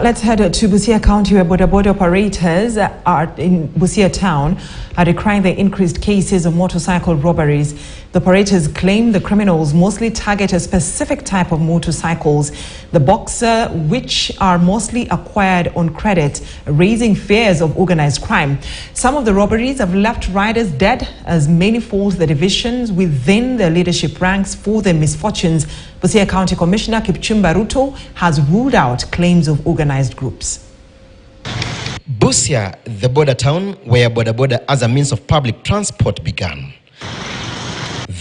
Let's head to Busia County, where bodaboda operators are in Busia town are decrying the increased cases of motorcycle robberies. The operators claim the criminals mostly target a specific type of motorcycles, the Boxer, which are mostly acquired on credit, raising fears of organized crime. Some of the robberies have left riders dead, as many fault the divisions within their leadership ranks for their misfortunes. Busia County Commissioner Kipchumba Ruto has ruled out claims of organized groups. Busia, the border town where bodaboda as a means of public transport began.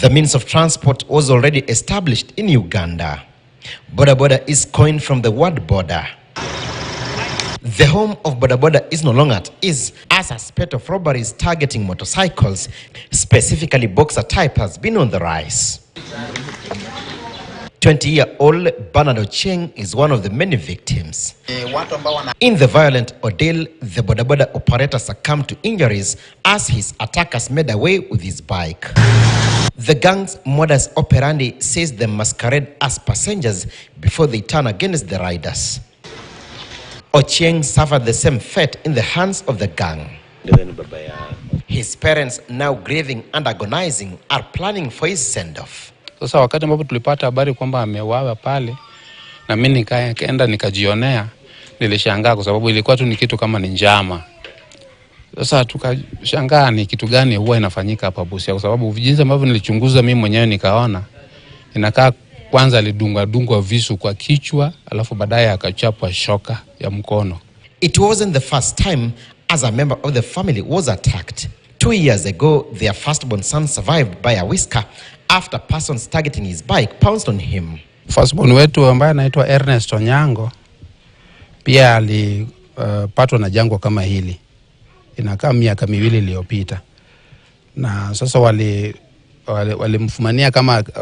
The means of transport was already established in Uganda. Bodaboda is coined from the word border. The home of bodaboda is no longer at ease, as a spate of robberies targeting motorcycles, specifically Boxer type, has been on the rise. 20-year-old Bernard Ocheng is one of the many victims. In the violent ordeal, the bodaboda operator succumbed to injuries as his attackers made away with his bike. The gang's modus operandi says they masquerade as passengers before they turn against the riders. Ocheng suffered the same fate in the hands of the gang. His parents, now grieving and agonizing, are planning for his send-off. Sasa wakati ambapo tulipata habari kwamba ameuawa pale, na mimi nikaenda nikajionea, nilishangaa kwa sababu ilikuwa tu ni kitu kama ni njama. Sasa tukashangaa ni kitu gani huwa inafanyika hapa Busia, kwa sababu jinsi ambavyo nilichunguza mimi mwenyewe nikaona inakaa kwanza alidungwa visu kwa kichwa, alafu baadaye akachapwa shoka ya mkono. It wasn't the first time as a member of the family was attacked. 2 years ago, their firstborn son survived by a whisker after persons targeting his bike pounced on him. Firstborn wetu ambaye anaitwa Ernest Onyango pia alipatwa na jangwa kama hili. Inakaa miaka miwili iliyopita. Na sasa walimfumania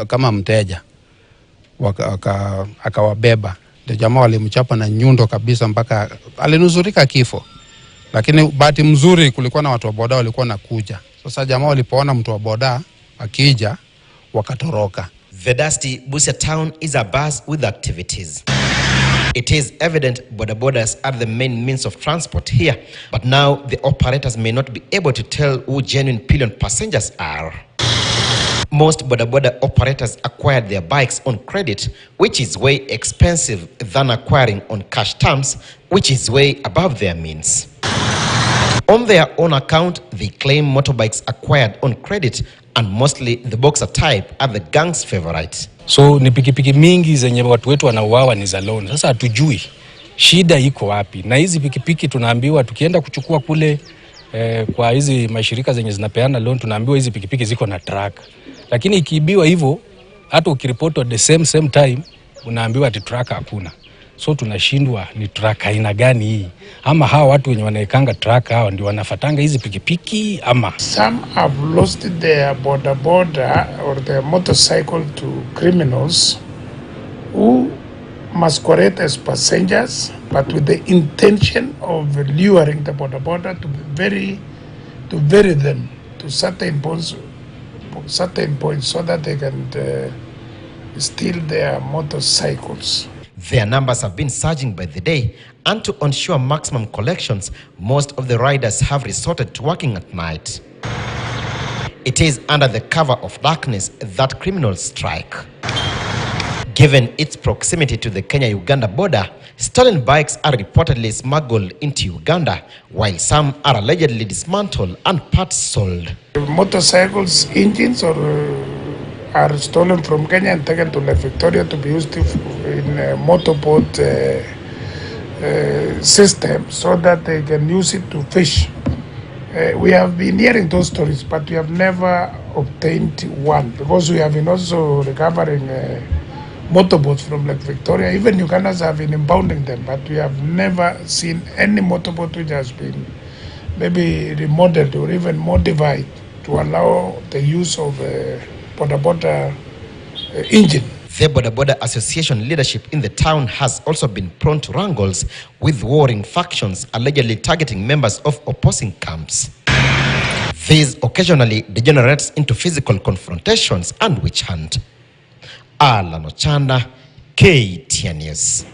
kama mteja. Akawabeba. Ndio jamaa walimchapa na nyundo kabisa mpaka alinuzurika kifo. Lakini bahati mzuri kulikuwa na watu wa boda walikuwa nakuja. Sasa jamaa walipoona mtu wa boda akija wakatoroka. The dusty Busia town is abuzz with activities. It is evident bodabodas are the main means of transport here, but now the operators may not be able to tell who genuine pillion passengers are. Most bodaboda operators acquired their bikes on credit, which is way expensive than acquiring on cash terms, which is way above their means. On their own account, they claim motorbikes acquired on credit and mostly the Boxer type are the gang's favorite. So ni pikipiki mingi zenye watu wetu wanauawa ni za loan. Sasa hatujui shida iko wapi. Na hizi pikipiki tunaambiwa tukienda kuchukua kule kwa hizi mashirika zenye zinapeana loan, tunaambiwa hizi pikipiki ziko na track. Lakini ikiibiwa hivyo hata ukiripoti at the same time unaambiwa ati track hakuna. So tunashindwa ni track aina gani hii, ama hawa watu wenye wanaekanga track hawa ndio wanafatanga hizi pikipiki ama. Some have lost their bodaboda or their motorcycle to criminals who masquerade as passengers but with the intention of luring the bodaboda to vary them to certain points so that they can steal their motorcycles. Their numbers have been surging by the day, and to ensure maximum collections, most of the riders have resorted to working at night. It is under the cover of darkness that criminals strike. Given its proximity to the Kenya-Uganda border, stolen bikes are reportedly smuggled into Uganda, while some are allegedly dismantled and parts sold. Motorcycles, engines are stolen from Kenya and taken to Lake Victoria to be used in a motorboat system so that they can use it to fish. We have been hearing those stories, but we have never obtained one because we have been also recovering motorboats from Lake Victoria. Even Ugandans have been impounding them, but we have never seen any motorboat which has been maybe remodeled or even modified to allow the use of bodaboda engine. The Bodaboda Association leadership in the town has also been prone to wrangles with warring factions allegedly targeting members of opposing camps. This occasionally degenerates into physical confrontations and witch hunt. Alan Ochanda, KTN News.